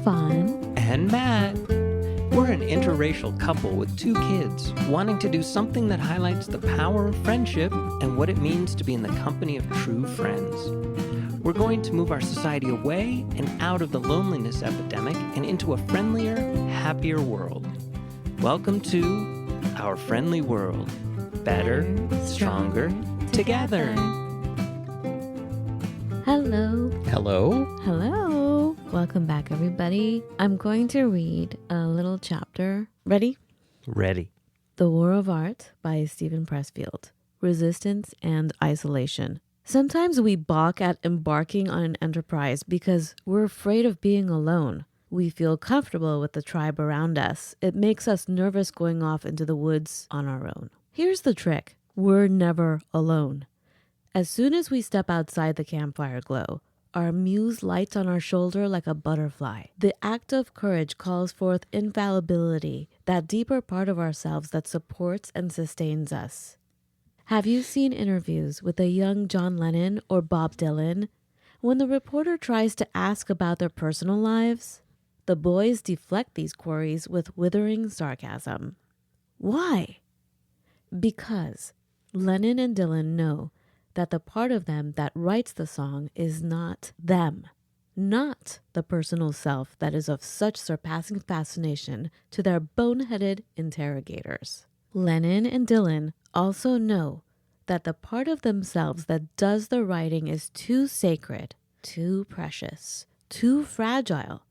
Fawn and Matt. We're an interracial couple with 2 kids wanting to do something that highlights the power of friendship and what it means to be in the company of true friends. We're going to move our society away and out of the loneliness epidemic and into a friendlier, happier world. Welcome to our friendly world. Better, stronger, together. Hello. Hello. Hello. Welcome back, everybody. I'm going to read a little chapter. Ready? Ready. The War of Art by Steven Pressfield. Resistance and Isolation. Sometimes we balk at embarking on an enterprise because we're afraid of being alone. We feel comfortable with the tribe around us. It makes us nervous going off into the woods on our own. Here's the trick. We're never alone. As soon as we step outside the campfire glow, our muse lights on our shoulder like a butterfly. The act of courage calls forth infallibility, that deeper part of ourselves that supports and sustains us. Have you seen interviews with a young John Lennon or Bob Dylan? When the reporter tries to ask about their personal lives, the boys deflect these queries with withering sarcasm. Why? Because Lennon and Dylan know that the part of them that writes the song is not them, not the personal self that is of such surpassing fascination to their boneheaded interrogators. Lennon and Dylan also know that the part of themselves that does the writing is too sacred, too precious, too fragile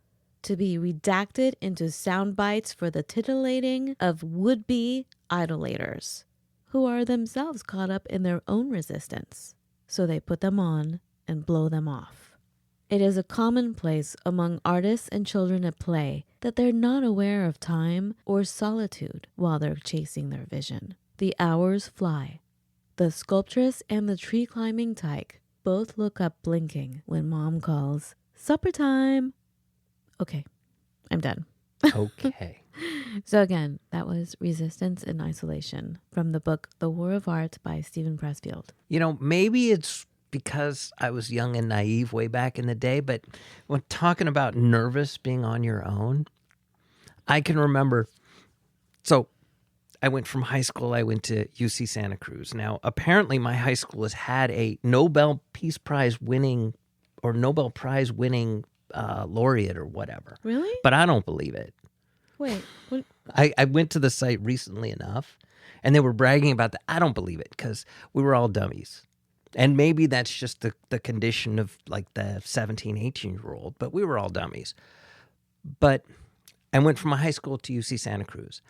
to be redacted into sound bites for the titillating of would-be idolators, who are themselves caught up in their own resistance. So they put them on and blow them off. It is a commonplace among artists and children at play that they're not aware of time or solitude while they're chasing their vision. The hours fly. The sculptress and the tree-climbing tyke both look up blinking when mom calls, "Supper time!" Okay, I'm done. Okay. So again, that was Resistance and Isolation from the book The War of Art by Steven Pressfield. You know, maybe it's because I was young and naive way back in the day, but when talking about nervous being on your own, I can remember. So I went from high school, I went to UC Santa Cruz. Now, apparently my high school has had a Nobel Peace Prize winning or Nobel Prize winning laureate or whatever. Really? But I don't believe it. Wait, what? I went to the site recently enough, and they were bragging about that. I don't believe it because we were all dummies. And maybe that's just the condition of like the 17, 18-year-old, but we were all dummies. But I went from high school to UC Santa Cruz.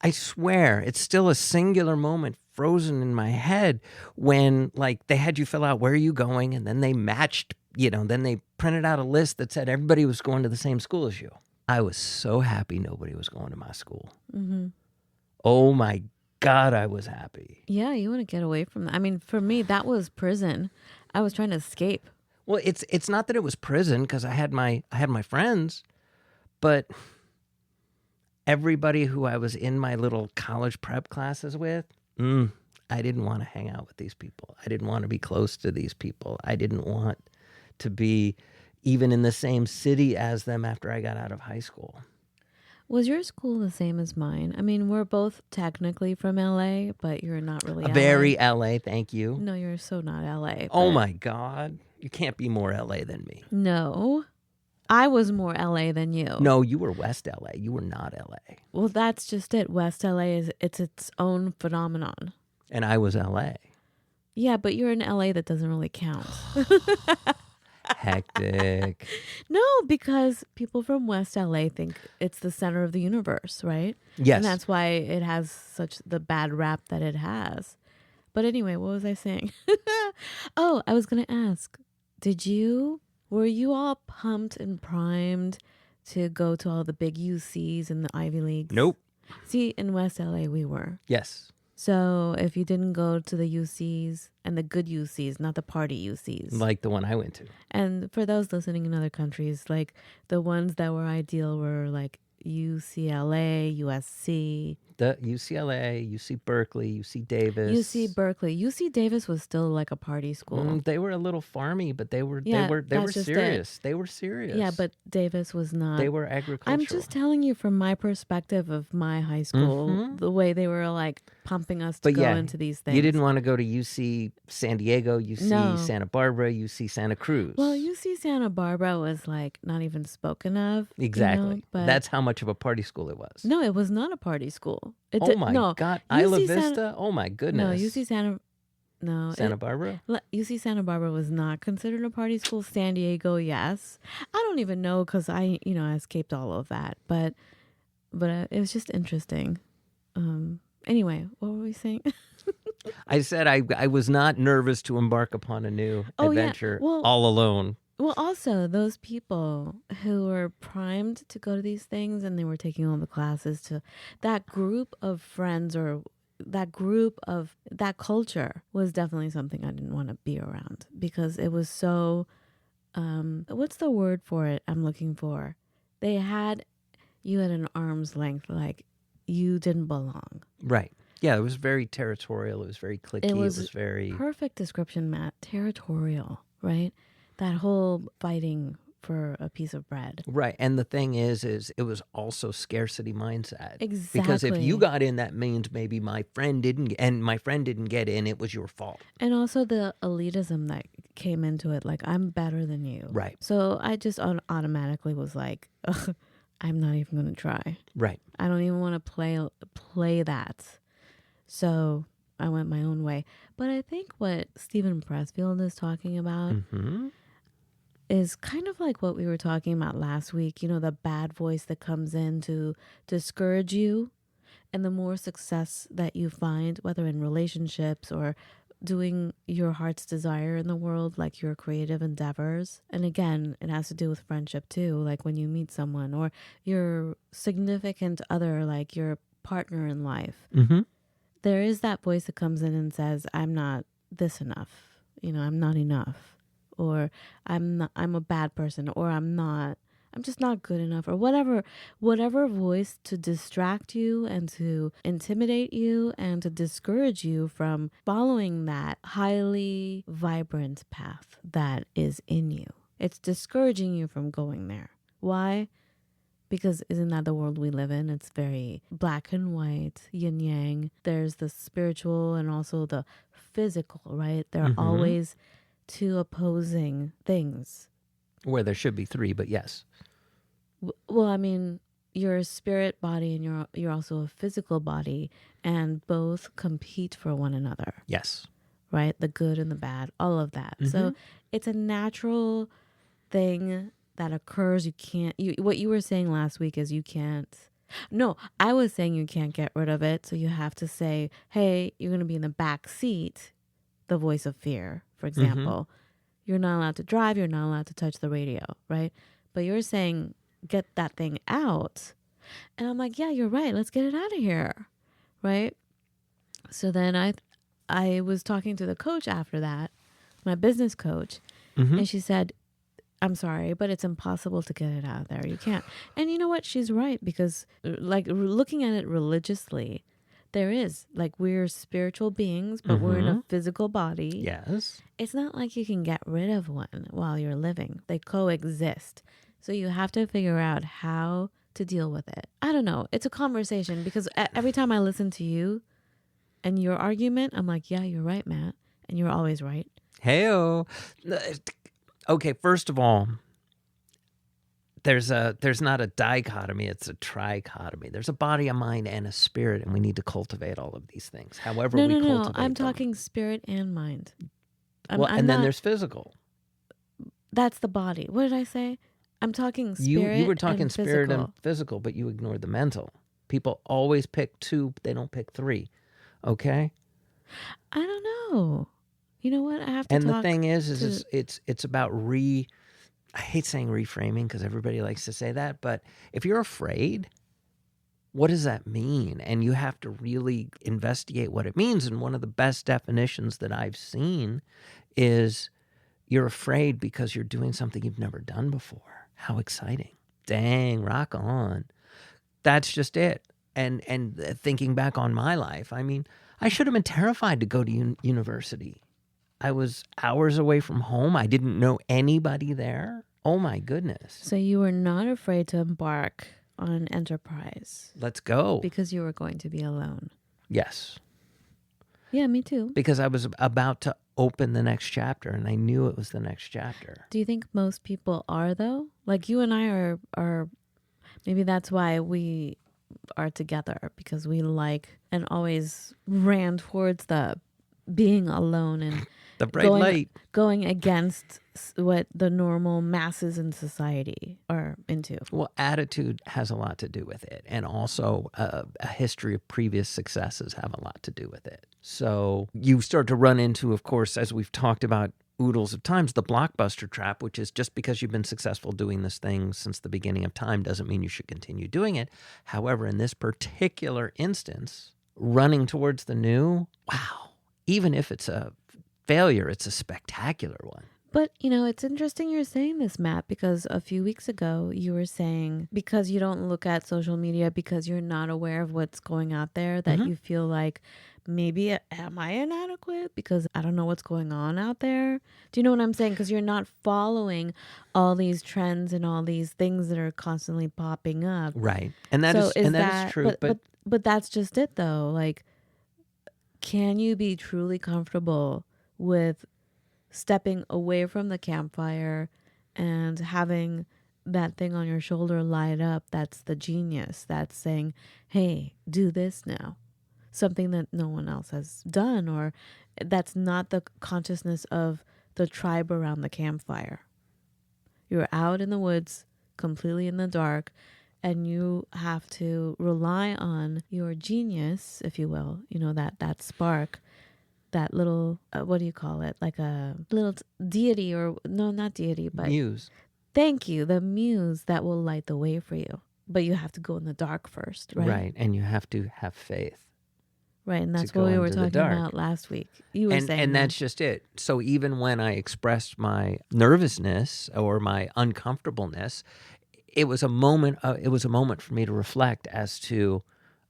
I swear it's still a singular moment frozen in my head when like they had you fill out where are you going, and then they matched, then they printed out a list that said everybody was going to the same school as you. I was so happy nobody was going to my school. Mm-hmm. Oh my God, I was happy. Yeah, you want to get away from that. I mean, for me, that was prison. I was trying to escape. Well, it's not that it was prison because I had my friends, but everybody who I was in my little college prep classes with, I didn't want to hang out with these people. I didn't want to be close to these people. I didn't want to be even in the same city as them after I got out of high school. Was your school the same as mine? I mean, we're both technically from LA, but you're not really LA. Very LA, thank you. No, you're so not LA. Oh my God. You can't be more LA than me. No. I was more LA than you. No, you were West LA. You were not LA. Well, that's just it. West LA it's its own phenomenon. And I was LA. Yeah, but you're in LA that doesn't really count. Hectic. No, because people from West LA think it's the center of the universe, right? Yes. And that's why it has such the bad rap that it has. But anyway, what was I saying? Oh, I was going to ask, were you all pumped and primed to go to all the big UCs and the Ivy Leagues? Nope. See, in West LA we were. Yes. So if you didn't go to the UCs and the good UCs, not the party UCs. Like the one I went to. And for those listening in other countries, like the ones that were ideal were like UCLA, USC. The UCLA, UC Berkeley, UC Davis. UC Berkeley. UC Davis was still like a party school. They were a little farmy, but they were Yeah, they were that's just it. serious. They were serious. Yeah, but Davis was not. they were agricultural. I'm just telling you from my perspective of my high school, the way they were like pumping us to But go yeah, into these things. You didn't want to go to UC San Diego, UC No. Santa Barbara, UC Santa Cruz. Well, UC Santa Barbara was like not even spoken of. Exactly. But That's how much of a party school it was. no, it was not a party school. Oh my God. Isla Vista? Oh my goodness. No, UC Santa Barbara? UC Santa Barbara was not considered a party school. San Diego, yes. I don't even know because I escaped all of that. But it was just interesting. Anyway, what were we saying? I said I was not nervous to embark upon a new adventure all alone. Well, also, those people who were primed to go to these things and they were taking all the classes, to that group of friends or that group of that culture was definitely something I didn't want to be around because it was so, what's the word for it I'm looking for? They had you at an arm's length, like you didn't belong. Right. Yeah, it was very territorial. It was very cliquey. It was very... Perfect description, Matt. Territorial, right? That whole fighting for a piece of bread. Right. And the thing is it was also scarcity mindset. Exactly. Because if you got in, that means maybe my friend didn't get in, it was your fault. And also the elitism that came into it, like I'm better than you. Right. So I just automatically was like, ugh, I'm not even going to try. Right. I don't even want to play that. So I went my own way. But I think what Stephen Pressfield is talking about is kind of like what we were talking about last week. You know, the bad voice that comes in to discourage you. And the more success that you find, whether in relationships or doing your heart's desire in the world, like your creative endeavors. And again, it has to do with friendship too. Like when you meet someone or your significant other, like your partner in life. There is that voice that comes in and says, I'm not this enough, I'm not enough, or I'm a bad person, or I'm just not good enough, or whatever voice to distract you and to intimidate you and to discourage you from following that highly vibrant path that is in you. It's discouraging you from going there. Why? Because isn't that the world we live in? It's very black and white, yin yang. There's the spiritual and also the physical, right? There are always two opposing things. Where there should be three, but yes. Well, I mean, you're a spirit body and you're also a physical body, and both compete for one another. Yes. Right? The good and the bad, all of that. So it's a natural thing that occurs. What you were saying last week is you can't. No, I was saying you can't get rid of it. So you have to say, hey, you're going to be in the back seat, the voice of fear, for example. You're not allowed to drive. You're not allowed to touch the radio, right? But you're saying, get that thing out. And I'm like, yeah, you're right. Let's get it out of here, right? So then I was talking to the coach after that, my business coach, and she said, I'm sorry, but it's impossible to get it out of there. You can't. And you know what? She's right, because like looking at it religiously, there is like we're spiritual beings, but we're in a physical body. Yes. It's not like you can get rid of one while you're living. They coexist. So you have to figure out how to deal with it. I don't know. It's a conversation, because every time I listen to you and your argument, I'm like, yeah, you're right, Matt. And you're always right. Hey-o. Okay, first of all, there's not a dichotomy, it's a trichotomy. There's a body, a mind, and a spirit, and we need to cultivate all of these things. However we cultivate them. I'm talking spirit and mind. Then there's physical. That's the body. What did I say? I'm talking spirit. You were talking and spirit physical. and physical, but you ignored the mental. People always pick two, they don't pick three. Okay? I don't know. You know what? I have to. And the thing is it's about I hate saying reframing because everybody likes to say that, but if you're afraid, what does that mean? And you have to really investigate what it means. And one of the best definitions that I've seen is you're afraid because you're doing something you've never done before. How exciting. Dang, rock on. That's just it. And thinking back on my life, I mean, I should have been terrified to go to university. I was hours away from home. I didn't know anybody there. Oh my goodness. So you were not afraid to embark on an enterprise Let's go. because you were going to be alone. Yes. Yeah, me too. Because I was about to open the next chapter and I knew it was the next chapter. Do you think most people are, though? Like you and I are maybe that's why we are together, because we like and always ran towards the being alone and The bright light. going against what the normal masses in society are into. Well, attitude has a lot to do with it. And also a history of previous successes have a lot to do with it. So you start to run into, of course, as we've talked about oodles of times, the blockbuster trap, which is just because you've been successful doing this thing since the beginning of time doesn't mean you should continue doing it. However, in this particular instance, running towards the new, wow, even if it's a failure, it's a spectacular one. But, it's interesting you're saying this, Matt, because a few weeks ago you were saying because you don't look at social media, because you're not aware of what's going out there, that you feel like maybe am I inadequate because I don't know what's going on out there? Do you know what I'm saying? Because you're not following all these trends and all these things that are constantly popping up. Right. And that is true. But that's just it, though. Like, can you be truly comfortable with stepping away from the campfire and having that thing on your shoulder light up? That's the genius. That's saying, hey, do this now. Something that no one else has done, or that's not the consciousness of the tribe around the campfire. You're out in the woods, completely in the dark, and you have to rely on your genius, if you will, that spark, that little, what do you call it? Like a little deity, or no, not deity, but muse. Thank you. The muse that will light the way for you. But you have to go in the dark first, right? Right. And you have to have faith. Right. And that's what we were talking about last week. You were saying and that's just it. So even when I expressed my nervousness or my uncomfortableness, it was a moment for me to reflect as to,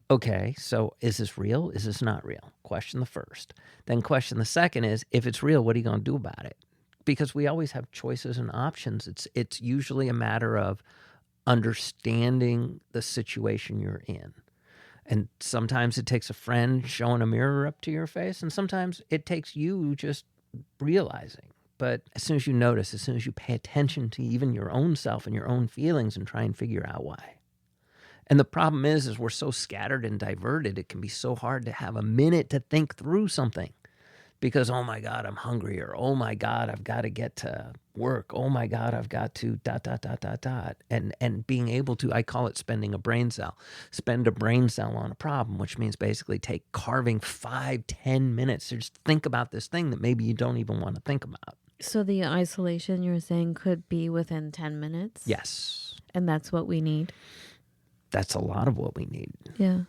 okay, so is this real? Is this not real? Question the first. Then question the second is, if it's real, what are you going to do about it? Because we always have choices and options. It's usually a matter of understanding the situation you're in. And sometimes it takes a friend showing a mirror up to your face, and sometimes it takes you just realizing. But as soon as you notice, as soon as you pay attention to even your own self and your own feelings and try and figure out why. And the problem is we're so scattered and diverted, it can be so hard to have a minute to think through something. Because, oh my God, I'm hungry, or oh my God, I've got to get to work. Oh my God, I've got to ... And being able to, I call it spending a brain cell. Spend a brain cell on a problem, which means basically carving 5-10 minutes to just think about this thing that maybe you don't even want to think about. So the isolation you're saying could be within 10 minutes? Yes. And that's what we need? That's a lot of what we need. Yeah.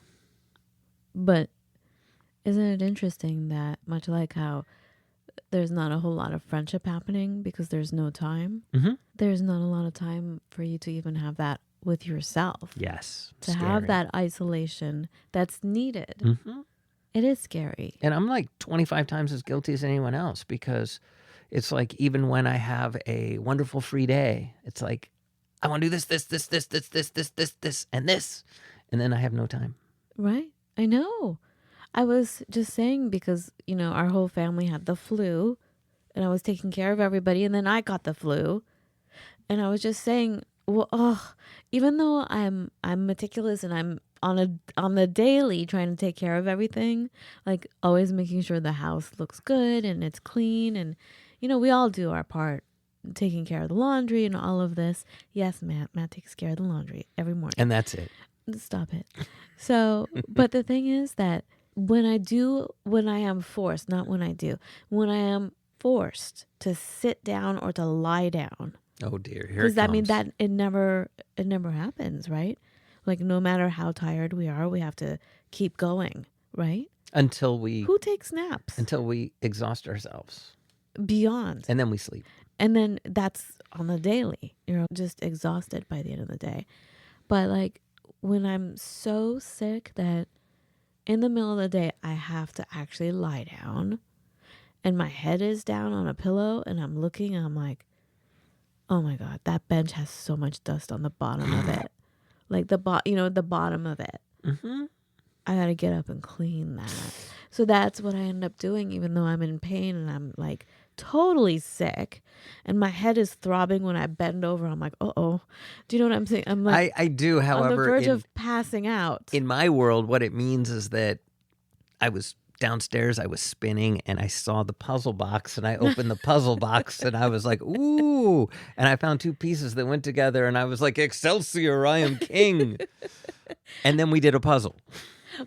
But isn't it interesting that much like how there's not a whole lot of friendship happening because there's no time, there's not a lot of time for you to even have that with yourself. Yes. To scary. have that isolation that's needed. Mm-hmm. It is scary. And I'm like 25 times as guilty as anyone else, because it's like even when I have a wonderful free day, it's like, I want to do this, and this. And then I have no time. Right. I know. I was just saying because, our whole family had the flu and I was taking care of everybody, and then I got the flu. And I was just saying, well, even though I'm meticulous and I'm on the daily trying to take care of everything, like always making sure the house looks good and it's clean, and we all do our part, taking care of the laundry and all of this. Yes, Matt takes care of the laundry every morning. And that's it. Stop it. So, but the thing is that when I am forced to sit down or to lie down. Oh dear, here it does that comes. mean that it never happens, right? Like no matter how tired we are, we have to keep going, right? Who takes naps? Until we exhaust ourselves. Beyond. And then we sleep. And then that's on the daily. You're just exhausted by the end of the day. But like when I'm so sick that in the middle of the day, I have to actually lie down and my head is down on a pillow and I'm looking and I'm like, oh my God, that bench has so much dust on the bottom of it. Like the bottom of it. Mm-hmm. I got to get up and clean that. So that's what I end up doing, even though I'm in pain and I'm like totally sick and my head is throbbing when I bend over. I'm like, uh-oh. Do you know what I'm saying? I'm like, I do, on the however, verge of passing out. in my world, what it means is that I was downstairs, I was spinning, and I saw the puzzle box, and I opened the puzzle box, and I was like, ooh, and I found two pieces that went together, and I was like, Excelsior, I am king. And then we did a puzzle.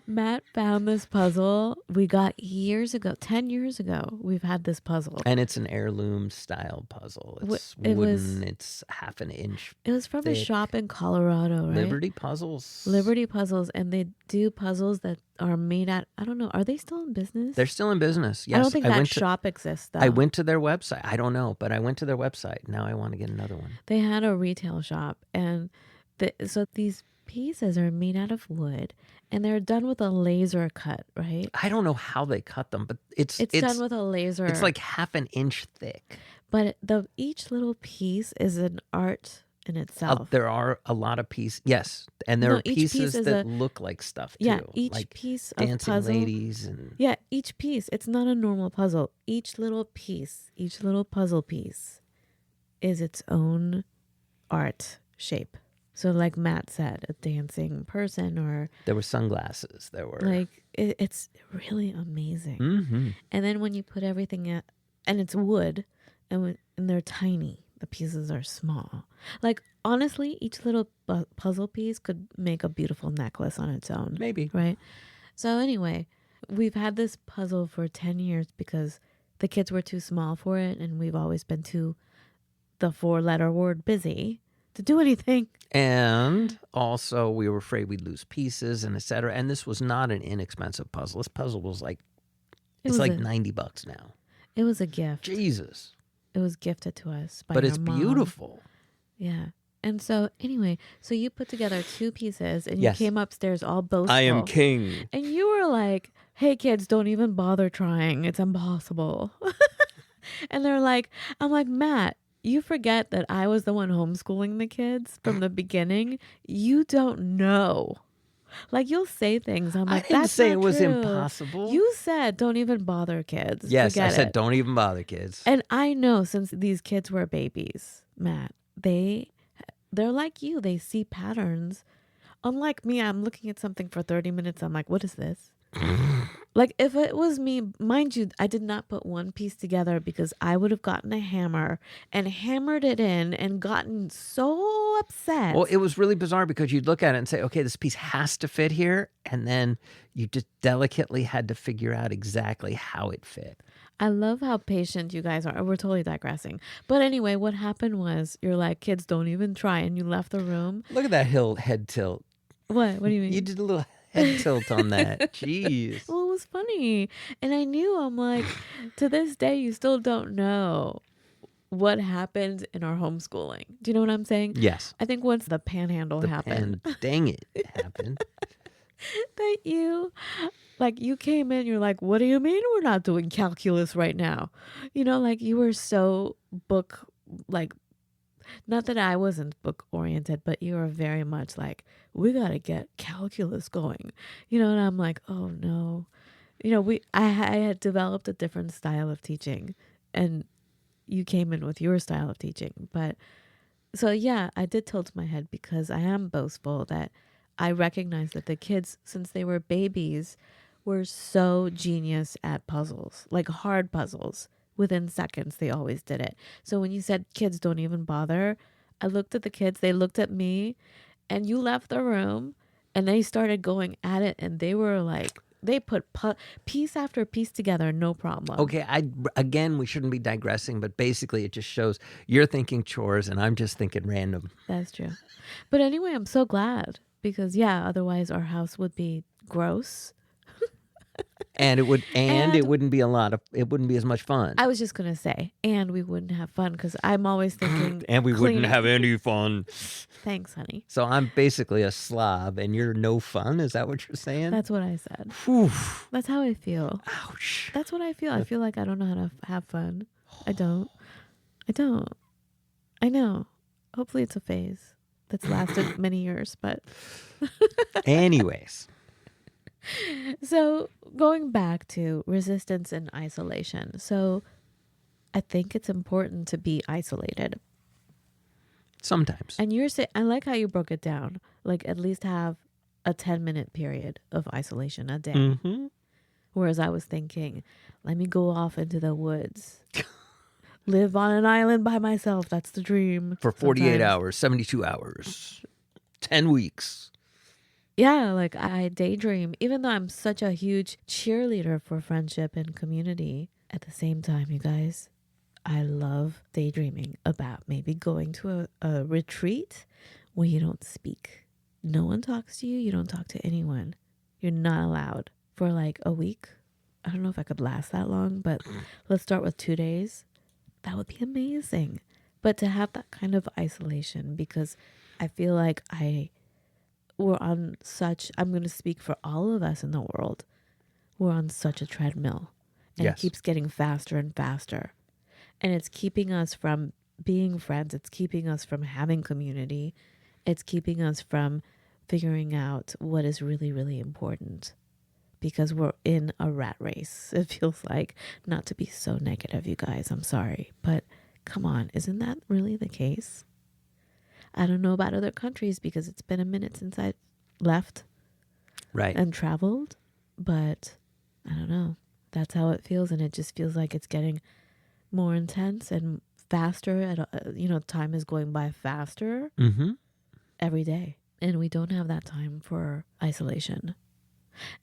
Matt found this puzzle we got years ago, 10 years ago. We've had this puzzle. And it's an heirloom style puzzle. It's It wooden, was- it's half an inch. It was from a thick. shop in Colorado, right? Liberty Puzzles. Liberty Puzzles, and they do puzzles that are made at, I don't know, are they still in business? They're still in business. Yes. I don't think that shop exists, though. I went to their website. I don't know, but I went to their website. Now I want to get another one. They had a retail shop, and so these pieces are made out of wood, and they're done with a laser cut, right? I don't know how they cut them, but it's done with a laser. It's like half an inch thick. But each little piece is an art in itself. There are a lot of pieces. Yes, and there are each pieces piece is that look like stuff too. Yeah, each like piece of dancing puzzle. ladies and Yeah, each piece. It's not a normal puzzle. Each little piece, each little puzzle piece is its own art shape. So like Matt said, a dancing person, or there were sunglasses. There were like it's really amazing. Mm-hmm. And then when you put everything in, and it's wood, and they're tiny. The pieces are small. Like honestly, each little puzzle piece could make a beautiful necklace on its own. Maybe. Right? So anyway, we've had this puzzle for 10 years because the kids were too small for it, and we've always been too, the 4-letter word, busy to do anything. And also we were afraid we'd lose pieces and etc. And this was not an inexpensive puzzle. This puzzle was like it's like $90 now. It was a gift. Jesus. It was gifted to us by But our it's mom. beautiful. Yeah. And so anyway, so you put together 2 pieces and you Yes. came upstairs all boastful. I am king. And you were like, hey kids, don't even bother trying. It's impossible. And they're like, I'm like, Matt, you forget that I was the one homeschooling the kids from the beginning. You don't know. Like you'll say things. I'm like, I didn't that's say not it was true. impossible. You said, don't even bother kids. Yes, Forget I said, it. don't even bother, kids. And I know since these kids were babies, Matt, they're like you. They see patterns. Unlike me, I'm looking at something for 30 minutes. I'm like, what is this? Like if it was me, mind you, I did not put one piece together because I would have gotten a hammer and hammered it in and gotten so upset. Well, it was really bizarre because you'd look at it and say, okay, this piece has to fit here. And then you just delicately had to figure out exactly how it fit. I love how patient you guys are. We're totally digressing. But anyway, what happened was you're like, kids, don't even try. And you left the room. Look at that head tilt. What do you mean? You did a little head tilt on that. Jeez. Well, it was funny. And I knew, I'm like, to this day, you still don't know what happened in our homeschooling. Do you know what I'm saying? Yes. I think once the panhandle happened. Dang it happened. That you came in, you're like, what do you mean we're not doing calculus right now? You know, like you were so not that I wasn't book oriented, but you were very much like, we got to get calculus going, you know? And I'm like, oh no, you know, I had developed a different style of teaching and you came in with your style of teaching. But so, yeah, I did tilt my head because I am boastful that I recognize that the kids, since they were babies, were so genius at puzzles, like hard puzzles. Within seconds, they always did it. So when you said kids don't even bother, I looked at the kids, they looked at me, and you left the room and they started going at it. And they were like, they put piece after piece together, no problem. Okay, again, we shouldn't be digressing, but basically it just shows you're thinking chores and I'm just thinking random. That's true. But anyway, I'm so glad because, yeah, otherwise our house would be gross. And it And wouldn't be it wouldn't be as much fun. I was just going to say, and we wouldn't have fun because I'm always thinking. And we wouldn't cleaning. have any fun. Thanks, honey. So I'm basically a slob and you're no fun? Is that what you're saying? That's what I said. Whew. That's how I feel. Ouch. That's what I feel. I feel like I don't know how to have fun. I don't. I know. Hopefully it's a phase that's lasted many years, but. Anyways. So going back to resistance and isolation. So I think it's important to be isolated. Sometimes. And you're saying, I like how you broke it down. Like at least have a 10-minute period of isolation a day. Mm-hmm. Whereas I was thinking, let me go off into the woods. Live on an island by myself. That's the dream. For 48 hours, 72 hours, 10 weeks. Yeah, like I daydream. Even though I'm such a huge cheerleader for friendship and community, at the same time, you guys, I love daydreaming about maybe going to a retreat where you don't speak. No one talks to you. You don't talk to anyone. You're not allowed for like a week. I don't know if I could last that long, but let's start with 2 days. That would be amazing. But to have that kind of isolation, because I feel like we're on such, I'm going to speak for all of us in the world, we're on such a treadmill. And Yes. It keeps getting faster and faster. And it's keeping us from being friends. It's keeping us from having community. It's keeping us from figuring out what is really, really important. Because we're in a rat race. It feels like, not to be so negative, you guys. I'm sorry. But come on, isn't that really the case? I don't know about other countries because it's been a minute since I left and traveled. But I don't know. That's how it feels. And it just feels like it's getting more intense and faster. Time is going by faster every day. And we don't have that time for isolation.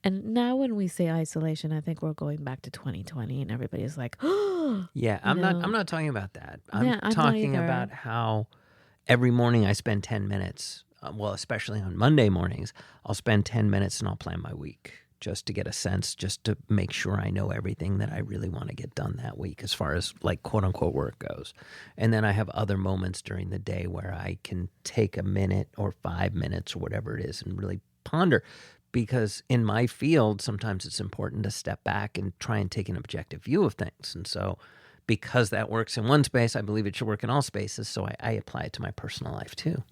And now when we say isolation, I think we're going back to 2020 and everybody's like, oh. Yeah, I'm not talking about that. I'm I'm talking not either. about how every morning I spend 10 minutes, especially on Monday mornings, I'll spend 10 minutes and I'll plan my week just to get a sense, just to make sure I know everything that I really want to get done that week as far as like quote unquote work goes. And then I have other moments during the day where I can take a minute or 5 minutes or whatever it is and really ponder. Because in my field, sometimes it's important to step back and try and take an objective view of things. And so because that works in one space, I believe it should work in all spaces. So I apply it to my personal life too.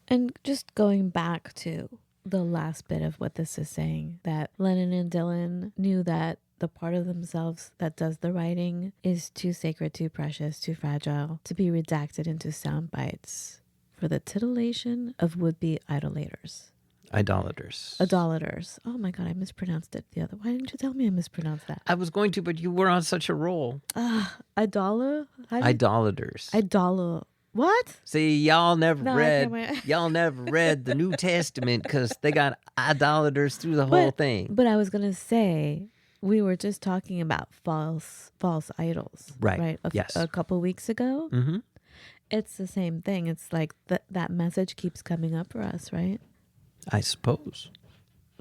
And just going back to the last bit of what this is saying, that Lennon and Dylan knew that the part of themselves that does the writing is too sacred, too precious, too fragile to be redacted into sound bites for the titillation of would-be idolaters. Idolaters. Oh my God, I mispronounced it the other. Why didn't you tell me I mispronounced that? I was going to, but you were on such a roll. Idolaters. What? See, y'all never read the New Testament because they got idolaters through the whole thing. But I was gonna say, we were just talking about false idols, right? Yes. A couple weeks ago. Mm-hmm. It's the same thing. It's like that message keeps coming up for us, right? I suppose.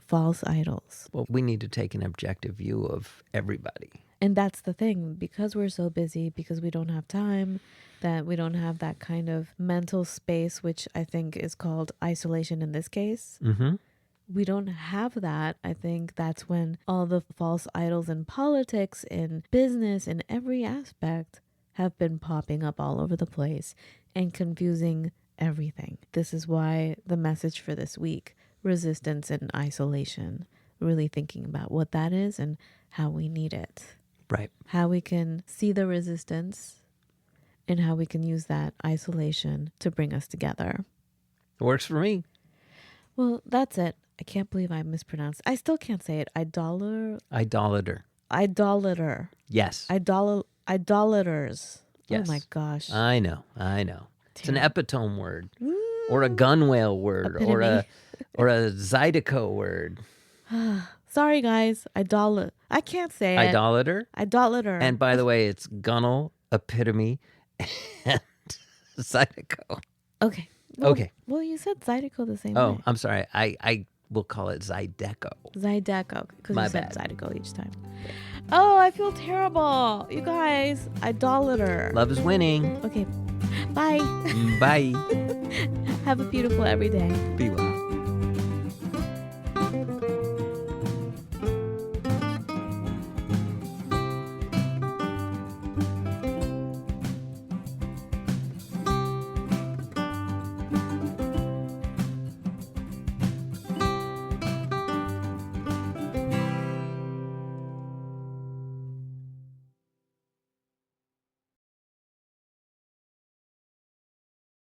False idols. Well, we need to take an objective view of everybody. And that's the thing. Because we're so busy, because we don't have time, that we don't have that kind of mental space, which I think is called isolation in this case. Mm-hmm. We don't have that. I think that's when all the false idols in politics, in business, in every aspect have been popping up all over the place and confusing everything. This is why the message for this week, resistance and isolation, really thinking about what that is and how we need it. Right. How we can see the resistance and how we can use that isolation to bring us together. It works for me. Well, that's it. I can't believe I mispronounced. I still can't say it. Idolater. Yes. Idolaters. Yes. Oh my gosh. I know. It's an epitome word, or a gun whale word, or a Zydeco word. Sorry, guys. I can't say it. Idolater. And by the way, it's gunnel, epitome, and Zydeco. Okay. Well, you said Zydeco the same way. Oh, I'm sorry. I We'll call it Zydeco. Zydeco, because My you said bad. Zydeco each time. Oh, I feel terrible. You guys, idolater. Love is winning. Okay, bye. Bye. Have a beautiful every day. Be well.